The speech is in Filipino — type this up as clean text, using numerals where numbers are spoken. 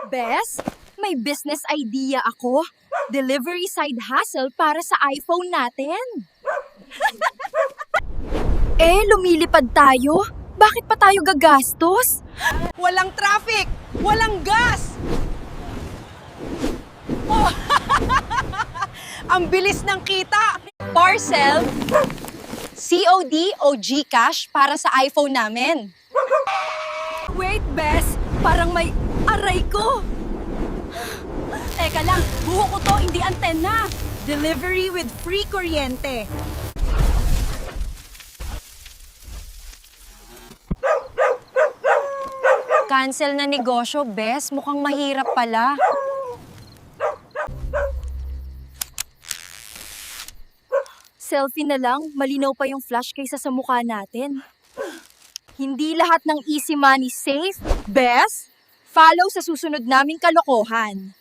Bes, may business idea ako. Delivery side hustle para sa iPhone natin. Lumilipad tayo. Bakit pa tayo gagastos? Walang traffic! Walang gas! Oh, ang bilis ng kita! Parcel, COD o GCash para sa iPhone namin. Wait, Bes. Parang may aray ko. Teka lang, buho ko to, hindi antena. Delivery with free kuryente. Cancel na negosyo, Bes. Mukhang mahirap pala. Selfie na lang, malinaw pa yung flash kaysa sa mukha natin. Hindi lahat ng easy money safe. Bes, follow sa susunod naming kalokohan.